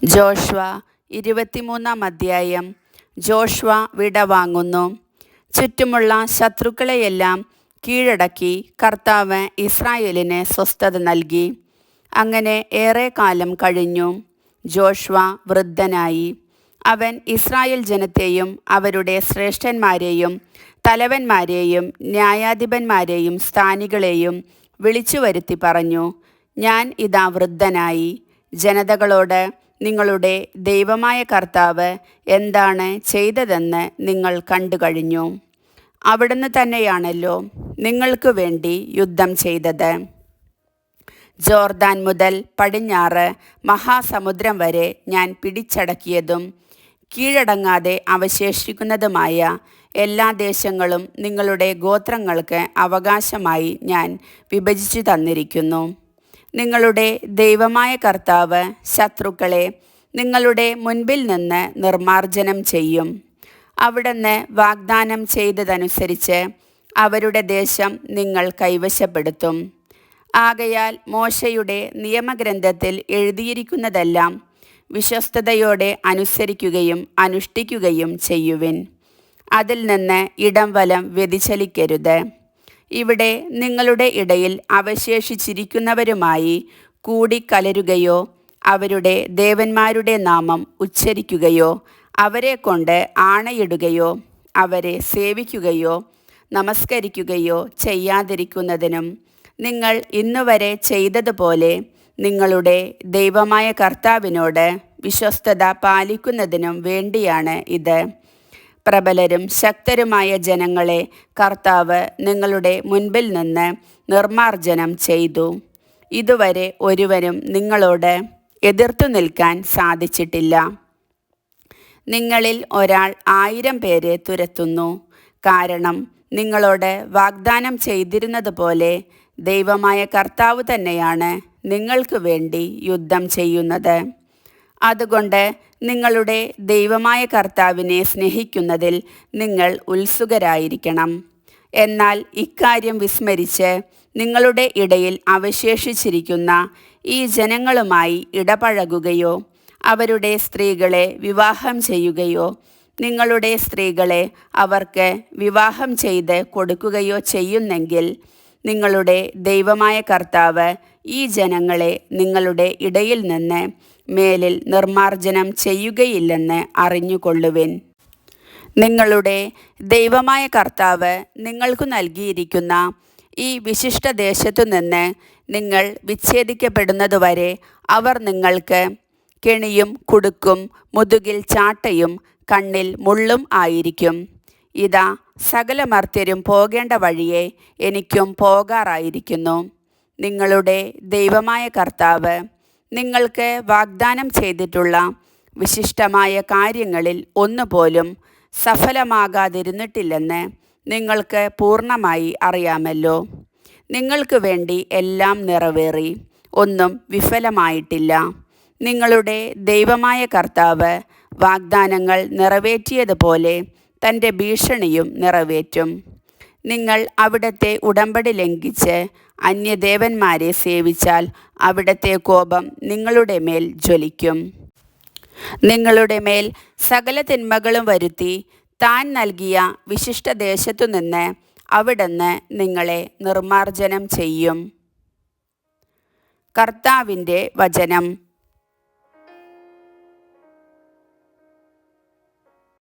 Joshua 23-ാം അധ്യായം. Joshua വിടവാങ്ങുന്നു. ചുറ്റുമുള്ള ശത്രുക്കളെയെല്ലാം കീഴടക്കി കർത്താവ് ഇസ്രായേലിന് സ്വസ്ഥത നൽകി. അങ്ങനെ ഏറെ കാലം കഴിഞ്ഞു. ജോഷ്വ വൃദ്ധനായി. അവൻ ഇസ്രായേൽ ജനത്തെയും അവരുടെ ശ്രേഷ്ഠന്മാരെയും തലവന്മാരെയും ന്യായാധിപന്മാരെയും സ്ഥാനികളെയും വിളിച്ചു വരുത്തി പറഞ്ഞു, ഞാൻ ഇതാ വൃദ്ധനായി. ജനതകളോട് നിങ്ങളുടെ ദൈവമായ കർത്താവ് എന്താണ് ചെയ്തതെന്ന് നിങ്ങൾ കണ്ടു കഴിഞ്ഞു. അവിടുന്ന് തന്നെയാണല്ലോ നിങ്ങൾക്ക് വേണ്ടി യുദ്ധം ചെയ്തത്. ജോർദാൻ മുതൽ പടിഞ്ഞാറ് മഹാസമുദ്രം വരെ ഞാൻ പിടിച്ചടക്കിയതും കീഴടങ്ങാതെ അവശേഷിക്കുന്നതുമായ എല്ലാ ദേശങ്ങളും നിങ്ങളുടെ ഗോത്രങ്ങൾക്ക് അവകാശമായി ഞാൻ വിഭജിച്ചു തന്നിരിക്കുന്നു. നിങ്ങളുടെ ദൈവമായ കർത്താവ് ശത്രുക്കളെ നിങ്ങളുടെ മുൻപിൽ നിന്ന് നിർമ്മാർജ്ജനം ചെയ്യും. അവിടുന്ന് വാഗ്ദാനം ചെയ്തതനുസരിച്ച് അവരുടെ ദേശം നിങ്ങൾ കൈവശപ്പെടുത്തും. ആകയാൽ മോശയുടെ നിയമഗ്രന്ഥത്തിൽ എഴുതിയിരിക്കുന്നതെല്ലാം വിശ്വസ്തയോടെ അനുസരിക്കുകയും അനുഷ്ഠിക്കുകയും ചെയ്യുവിൻ. അതിൽ നിന്ന് ഇടം വലം വ്യതിചലിക്കരുത്. ഇവിടെ നിങ്ങളുടെ ഇടയിൽ അവശേഷിച്ചിരിക്കുന്നവരുമായി കൂടിക്കലരുകയോ അവരുടെ ദേവന്മാരുടെ നാമം ഉച്ചരിക്കുകയോ അവരെ കൊണ്ട് ആണയിടുകയോ അവരെ സേവിക്കുകയോ നമസ്കരിക്കുകയോ ചെയ്യാതിരിക്കുന്നതിനും നിങ്ങൾ ഇന്നുവരെ ചെയ്തതുപോലെ നിങ്ങളുടെ ദൈവമായ കർത്താവിനോട് വിശ്വസ്തത പാലിക്കുന്നതിനും വേണ്ടിയാണ് ഇത്. പ്രബലരും ശക്തരുമായ ജനങ്ങളെ കർത്താവ് നിങ്ങളുടെ മുൻപിൽ നിന്ന് നിർമ്മാർജ്ജനം ചെയ്തു. ഇതുവരെ ഒരുവനും നിങ്ങളോട് എതിർത്തു നിൽക്കാൻ സാധിച്ചിട്ടില്ല. നിങ്ങളിൽ ഒരാൾ 1000 പേരെ തുരത്തുന്നു. കാരണം നിങ്ങളോട് വാഗ്ദാനം ചെയ്തിരുന്നതുപോലെ ദൈവമായ കർത്താവ് തന്നെയാണ് നിങ്ങൾക്ക് വേണ്ടി യുദ്ധം ചെയ്യുന്നത്. അതുകൊണ്ട് നിങ്ങളുടെ ദൈവമായ കർത്താവിനെ സ്നേഹിക്കുന്നതിൽ നിങ്ങൾ ഉത്സുകരായിരിക്കണം. എന്നാൽ ഇക്കാര്യം വിസ്മരിച്ച് നിങ്ങളുടെ ഇടയിൽ അവശേഷിച്ചിരിക്കുന്ന ഈ ജനങ്ങളുമായി ഇടപഴകുകയോ അവരുടെ സ്ത്രീകളെ വിവാഹം ചെയ്യുകയോ നിങ്ങളുടെ സ്ത്രീകളെ അവർക്ക് വിവാഹം ചെയ്ത് കൊടുക്കുകയോ ചെയ്യുന്നെങ്കിൽ നിങ്ങളുടെ ദൈവമായ കർത്താവ് ഈ ജനങ്ങളെ നിങ്ങളുടെ ഇടയിൽ നിന്ന് മേലിൽ നിർമ്മാർജ്ജനം ചെയ്യുകയില്ലെന്ന് അറിഞ്ഞുകൊള്ളുവിൻ. നിങ്ങളുടെ ദൈവമായ കർത്താവ് നിങ്ങൾക്ക് നൽകിയിരിക്കുന്ന ഈ വിശിഷ്ട ദേശത്തു നിന്ന് നിങ്ങൾ വിച്ഛേദിക്കപ്പെടുന്നതുവരെ അവർ നിങ്ങൾക്ക് കെണിയും കുടുക്കും മുതുകിൽ ചാട്ടയും കണ്ണിൽ മുള്ളും ആയിരിക്കും. ഇതാ സകല മർത്യരും പോകേണ്ട വഴിയെ എനിക്കും പോകാറായിരിക്കുന്നു. നിങ്ങളുടെ ദൈവമായ കർത്താവ് നിങ്ങൾക്ക് വാഗ്ദാനം ചെയ്തിട്ടുള്ള വിശിഷ്ടമായ കാര്യങ്ങളിൽ ഒന്നുപോലും സഫലമാകാതിരുന്നിട്ടില്ലെന്ന് നിങ്ങൾക്ക് പൂർണ്ണമായി അറിയാമല്ലോ. നിങ്ങൾക്ക് വേണ്ടി എല്ലാം നിറവേറി, ഒന്നും വിഫലമായിട്ടില്ല. നിങ്ങളുടെ ദൈവമായ കർത്താവ് വാഗ്ദാനങ്ങൾ നിറവേറ്റിയതുപോലെ തൻ്റെ ഭീഷണിയും നിറവേറ്റും. നിങ്ങൾ അവിടുത്തെ ഉടമ്പടി ലംഘിച്ച് അന്യദേവന്മാരെ സേവിച്ചാൽ അവിടുത്തെ കോപം നിങ്ങളുടെ മേൽ ജ്വലിക്കും. നിങ്ങളുടെ മേൽ സകല തിന്മകളും വരുത്തി താൻ നൽകിയ വിശിഷ്ട ദേശത്തു നിന്ന് അവിടുന്ന് നിങ്ങളെ നിർമ്മാർജ്ജനം ചെയ്യും. കർത്താവിൻ്റെ വചനം.